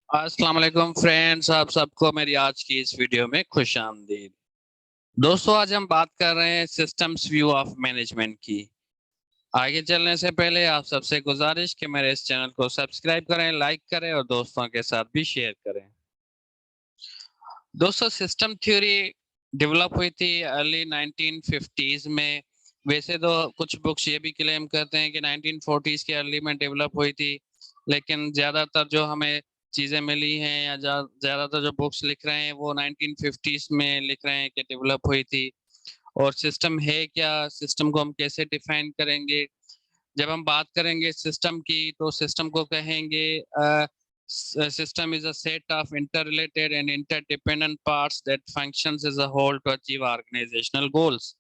अस्सलाम वालेकुम फ्रेंड्स, आप सबको मेरी आज की इस वीडियो में खुश आमदीद। दोस्तों, आज हम बात कर रहे हैं सिस्टम्स व्यू ऑफ मैनेजमेंट की। आगे चलने से पहले आप सबसे गुजारिश कि मेरे इस चैनल को सब्सक्राइब करें, लाइक करें और दोस्तों के साथ भी शेयर करें। दोस्तों, सिस्टम थ्योरी डेवलप हुई थी अर्ली 1950s में। वैसे तो कुछ बुक्स ये भी क्लेम करते हैं कि 1940s के अर्ली में डेवलप हुई थी, लेकिन ज़्यादातर जो हमें चीज़ें मिली हैं या ज़्यादातर जो बुक्स लिख रहे हैं वो 1950s में लिख रहे हैं कि डेवलप हुई थी। और सिस्टम है क्या, सिस्टम को हम कैसे डिफाइन करेंगे? जब हम बात करेंगे सिस्टम की तो सिस्टम को कहेंगे system is a set of interrelated and interdependent parts that functions as a whole to achieve organizational goals।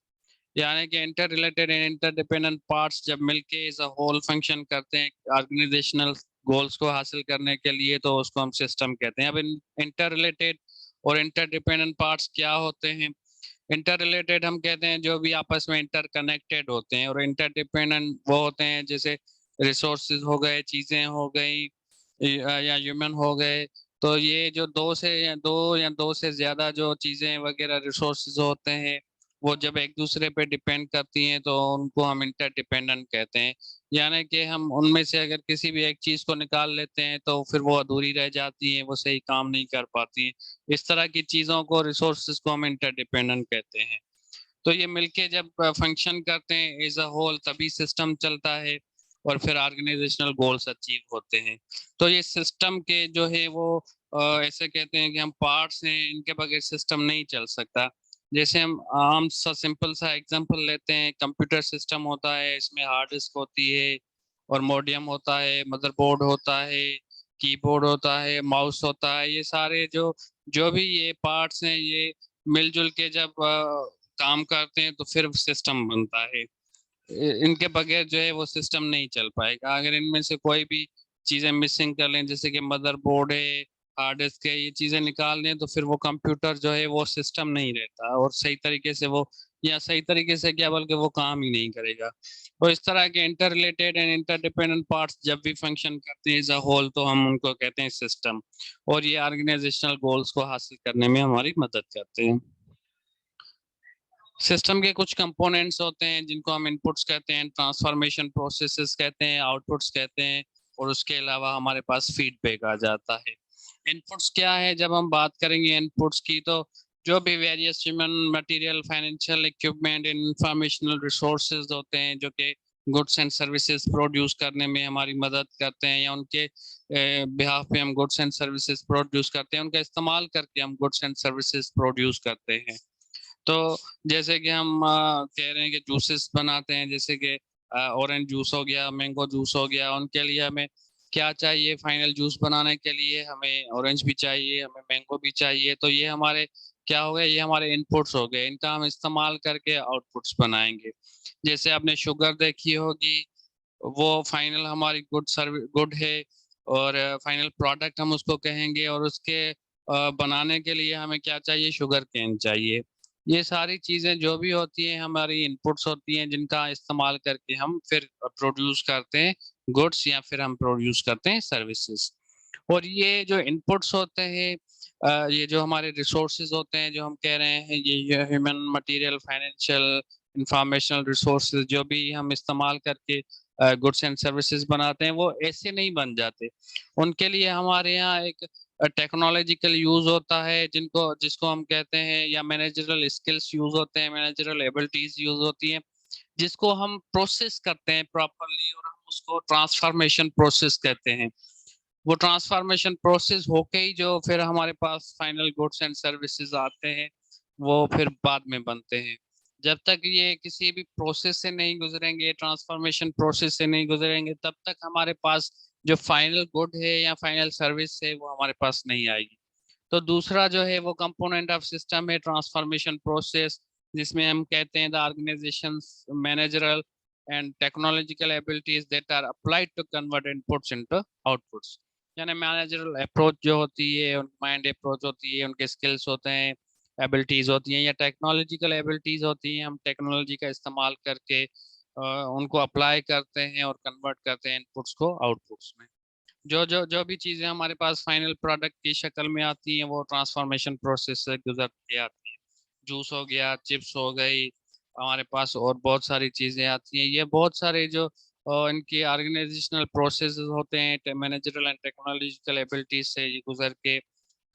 यानी कि inter related and interdependent parts जब मिलके एज अ होल फंक्शन करते हैं ऑर्गेनाइजेशनल गोल्स को हासिल करने के लिए, तो उसको हम सिस्टम कहते हैं। अब इंटर रिलेटेड और इंटरडिपेंडेंट पार्ट्स क्या होते हैं? इंटर रिलेटेड हम कहते हैं जो भी आपस में इंटर कनेक्टेड होते हैं, और इंटरडिपेंडेंट वो होते हैं जैसे रिसोर्सेज हो गए, चीजें हो गई या ह्यूमन हो गए। तो ये जो दो से ज्यादा जो चीजें वगैरह रिसोर्सेज होते हैं, वो जब एक दूसरे पे डिपेंड करती हैं तो उनको हम इंटरडिपेंडेंट कहते हैं। यानी कि हम उनमें से अगर किसी भी एक चीज को निकाल लेते हैं तो फिर वो अधूरी रह जाती है, वो सही काम नहीं कर पाती है। इस तरह की चीजों को, रिसोर्सेज को हम इंटरडिपेंडेंट कहते हैं। तो ये मिलके जब फंक्शन करते हैं एज अ होल, तभी सिस्टम चलता है और फिर ऑर्गेनाइजेशनल गोल्स अचीव होते हैं। तो ये सिस्टम के जो है वो ऐसे कहते हैं कि हम पार्ट्स हैं, इनके बगैर सिस्टम नहीं चल सकता। जैसे हम आम सा सिंपल सा एग्जांपल लेते हैं, कंप्यूटर सिस्टम होता है, इसमें हार्ड डिस्क होती है और मॉडेम होता है, मदरबोर्ड होता है, कीबोर्ड होता है, माउस होता है। ये सारे जो जो भी ये पार्ट्स हैं, ये मिलजुल के जब काम करते हैं तो फिर सिस्टम बनता है। इनके बगैर जो है वो सिस्टम नहीं चल पाएगा। अगर इनमें से कोई भी चीजें मिसिंग कर लें, जैसे कि मदरबोर्ड है, हार्ड डिस्क है, ये चीजें निकाल दें, तो फिर वो कंप्यूटर जो है वो सिस्टम नहीं रहता और सही तरीके से वो, या सही तरीके से क्या बल्कि वो काम ही नहीं करेगा। तो इस तरह के inter related and interdependent parts जब भी फंक्शन करते हैं एज अ होल, तो हम उनको कहते हैं सिस्टम। और ये ऑर्गेनाइजेशनल गोल्स को हासिल करने में हमारी मदद करते हैं। सिस्टम के कुछ कंपोनेंट्स होते हैं जिनको हम इनपुट्स कहते हैं, ट्रांसफॉर्मेशन प्रोसेसेस कहते हैं, आउटपुट्स कहते हैं, और उसके अलावा हमारे पास फीडबैक आ जाता है। इनपुट्स क्या है? जब हम बात करेंगे इनपुट्स की, तो जो भी various human material, financial equipment, informational resources होते हैं जो कि गुड्स एंड सर्विसेज प्रोड्यूस करने में हमारी मदद करते हैं, या उनके बिहाफ पे हम गुड्स एंड सर्विसेज प्रोड्यूस करते हैं, उनका इस्तेमाल करके हम गुड्स एंड सर्विसेज प्रोड्यूस करते हैं। तो जैसे कि हम कह रहे हैं कि जूसेस बनाते हैं, जैसे कि ऑरेंज जूस हो गया, मैंगो जूस हो गया, उनके लिए हमें क्या चाहिए? फाइनल जूस बनाने के लिए हमें ऑरेंज भी चाहिए, हमें मैंगो भी चाहिए। तो ये हमारे क्या हो गए? ये हमारे इनपुट्स हो गए, इनका हम इस्तेमाल करके आउटपुट्स बनाएंगे। जैसे आपने शुगर देखी होगी, वो फाइनल हमारी गुड है, और फाइनल प्रोडक्ट हम उसको कहेंगे। और उसके बनाने के लिए हमें क्या चाहिए? शुगर केन चाहिए। ये सारी चीजें जो भी होती हैं हमारी इनपुट्स होती हैं, जिनका इस्तेमाल करके हम फिर प्रोड्यूस करते हैं गुड्स, या फिर हम प्रोड्यूस करते हैं सर्विसेज। और ये जो इनपुट्स होते हैं, ये जो हमारे रिसोर्सेज होते हैं जो हम कह रहे हैं, ये human material, financial, informational resources जो भी हम इस्तेमाल करके गुड्स एंड सर्विसेज बनाते हैं, वो ऐसे नहीं बन जाते। उनके लिए हमारे यहाँ एक टेक्नोलॉजिकल यूज होता है, जिसको हम कहते हैं, या मैनेजरल स्किल्स यूज होते हैं, मैनेजरल एबिलिटीज यूज होती हैं, जिसको हम प्रोसेस करते हैं प्रॉपरली, और हम उसको ट्रांसफॉर्मेशन प्रोसेस कहते हैं। वो ट्रांसफॉर्मेशन प्रोसेस होके ही जो फिर हमारे पास फाइनल गुड्स एंड सर्विसेज आते हैं, वो फिर बाद में बनते हैं। जब तक ये किसी भी प्रोसेस से नहीं गुजरेंगे, ट्रांसफॉर्मेशन प्रोसेस से नहीं गुजरेंगे, तब तक हमारे पास जो फाइनल गुड है या फाइनल सर्विस है वो हमारे पास नहीं आएगी। तो दूसरा जो है वो कंपोनेंट ऑफ सिस्टम है ट्रांसफॉर्मेशन प्रोसेस, जिसमें हम कहते हैं the organisation managerial and technological abilities that are applied to convert inputs into outputs. यानी मैनेजरल अप्रोच जो होती है, माइंड अप्रोच होती है, उनके स्किल्स होते हैं, एबिलिटीज होती हैं, या टेक्नोलॉजिकल एबिलिटीज होती हैं, हम टेक्नोलॉजी का इस्तेमाल करके उनको अप्लाई करते हैं और कन्वर्ट करते हैं इनपुट्स को आउटपुट्स में। जो भी चीज़ें हमारे पास फाइनल प्रोडक्ट की शक्ल में आती हैं वो ट्रांसफॉर्मेशन प्रोसेस से गुजर के आती हैं। जूस हो गया, चिप्स हो गई, हमारे पास और बहुत सारी चीज़ें आती हैं। ये बहुत सारे जो इनकी ऑर्गेनाइजेशनल प्रोसेस होते हैं मैनेजरल एंड टेक्नोलॉजिकल एबिलिटीज से ये गुजर के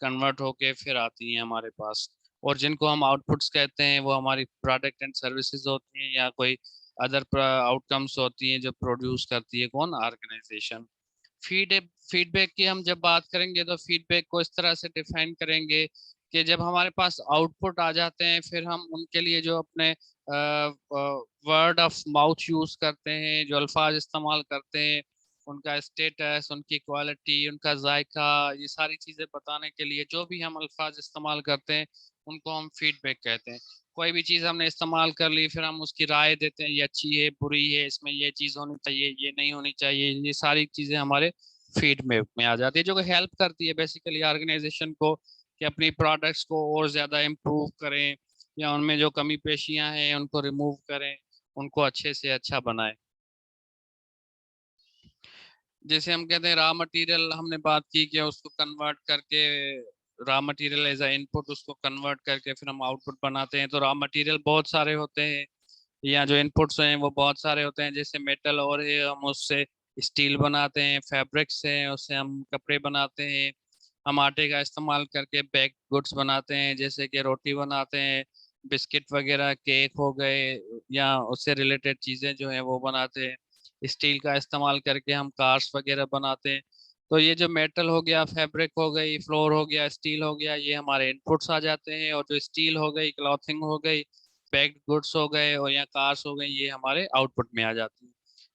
कन्वर्ट होके फिर आती हैं हमारे पास। और जिनको हम आउटपुट्स कहते हैं वो हमारी प्रोडक्ट एंड सर्विसेज होती हैं या कोई अदर आउटकम्स होती हैं जो प्रोड्यूस करती है कौन, ऑर्गेनाइजेशन। फीड फीडबैक की हम जब बात करेंगे तो फीडबैक को इस तरह से डिफाइन करेंगे कि जब हमारे पास आउटपुट आ जाते हैं फिर हम उनके लिए जो अपने वर्ड ऑफ माउथ यूज करते हैं, जो अल्फाज इस्तेमाल करते हैं, उनका स्टेटस, उनकी क्वालिटी, उनका जायका, ये सारी चीज़ें बताने के लिए जो भी हम अल्फाज इस्तेमाल करते हैं उनको हम फीडबैक कहते हैं। कोई भी चीज़ हमने इस्तेमाल कर ली फिर हम उसकी राय देते हैं, ये अच्छी है, बुरी है, इसमें ये चीज़ होनी चाहिए, ये नहीं होनी चाहिए, ये सारी चीज़ें हमारे फीडबैक में आ जाती है जो कि हेल्प करती है बेसिकली ऑर्गेनाइजेशन को कि अपनी प्रोडक्ट्स को और ज़्यादा इम्प्रूव करें या उनमें जो कमी पेशियां हैं उनको रिमूव करें, उनको अच्छे से अच्छा बनाएं। जैसे हम कहते हैं रॉ मटेरियल, हमने बात की कि उसको कन्वर्ट करके raw material as a input उसको कन्वर्ट करके फिर हम आउटपुट बनाते हैं। तो रॉ मटेरियल बहुत सारे होते हैं या जो इनपुट्स हैं वो बहुत सारे होते हैं, जैसे मेटल और है हम उससे स्टील बनाते हैं, फैब्रिक्स हैं उससे हम कपड़े बनाते हैं, हम आटे का इस्तेमाल करके बेक्ड गुड्स बनाते हैं जैसे कि रोटी बनाते हैं, बिस्किट वगैरह, केक हो गए या उससे रिलेटेड चीज़ें जो हैं वो बनाते हैं। स्टील का इस्तेमाल करके हम कार्स वगैरह बनाते हैं। तो ये जो मेटल हो गया, फैब्रिक हो गई, फ्लोर हो गया, स्टील हो गया, ये हमारे इनपुट्स आ जाते हैं। और जो स्टील हो गई, क्लॉथिंग हो गई, पैक्ड गुड्स हो गए और या कार्स हो गई, ये हमारे आउटपुट में आ जाती है।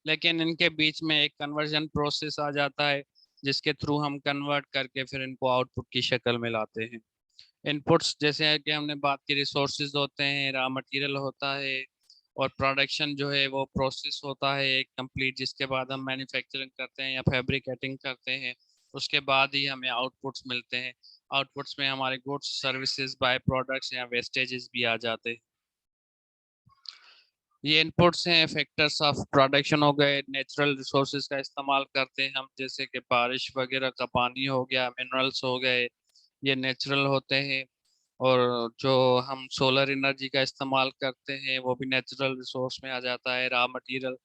लेकिन इनके बीच में एक कन्वर्जन प्रोसेस आ जाता है जिसके थ्रू हम कन्वर्ट करके फिर इनको आउटपुट की शक्ल में लाते हैं। इनपुट्स जैसे है कि हमने बात की, रिसोर्सेज होते हैं, रॉ मटेरियल होता है और प्रोडक्शन जो है वो प्रोसेस होता है एक कंप्लीट, जिसके बाद हम मैन्युफैक्चरिंग करते हैं या फैब्रिकेटिंग करते हैं, उसके बाद ही हमें आउटपुट्स मिलते हैं। आउटपुट्स में हमारे गुड्स, सर्विसेज, बाय प्रोडक्ट्स या वेस्टेजेस भी आ जाते हैं। ये इनपुट्स हैं, फैक्टर्स ऑफ प्रोडक्शन हो गए, नेचुरल रिसोर्सेज का इस्तेमाल करते हैं हम, जैसे कि बारिश वगैरह का पानी हो गया, मिनरल्स हो गए, ये नेचुरल होते हैं। और जो हम सोलर एनर्जी का इस्तेमाल करते हैं वो भी नेचुरल रिसोर्स में आ जाता है। रॉ मटेरियल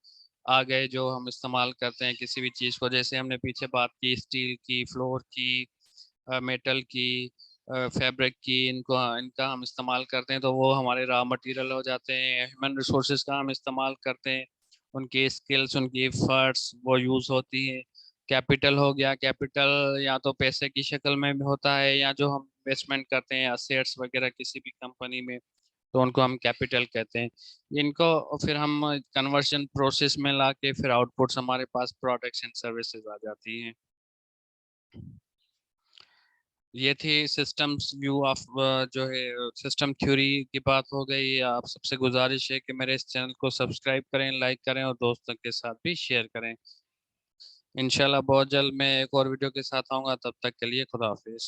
आ गए जो हम इस्तेमाल करते हैं किसी भी चीज़ को, जैसे हमने पीछे बात की स्टील की, फ्लोर की, मेटल की, फैब्रिक की, इनको इनका हम इस्तेमाल करते हैं तो वो हमारे रॉ मटेरियल हो जाते हैं। ह्यूमन रिसोर्सेज का हम इस्तेमाल करते हैं, उनकी स्किल्स, उनकी एफर्ट्स वो यूज़ होती है। कैपिटल हो गया, कैपिटल या तो पैसे की शक्ल में भी होता है या जो हम इन्वेस्टमेंट करते हैं असेट्स वगैरह किसी भी कंपनी में, तो उनको हम कैपिटल कहते हैं। इनको फिर हम कन्वर्शन प्रोसेस में ला के फिर आउटपुट्स हमारे पास प्रोडक्ट्स एंड सर्विसेज आ जाती हैं। ये थी सिस्टम्स व्यू ऑफ जो है सिस्टम थ्योरी की बात हो गई। आप सबसे गुजारिश है कि मेरे इस चैनल को सब्सक्राइब करें, लाइक करें और दोस्तों के साथ भी शेयर करें। इंशाल्लाह बहुत जल्द मैं एक और वीडियो के साथ आऊँगा, तब तक के लिए खुदा हाफिज़।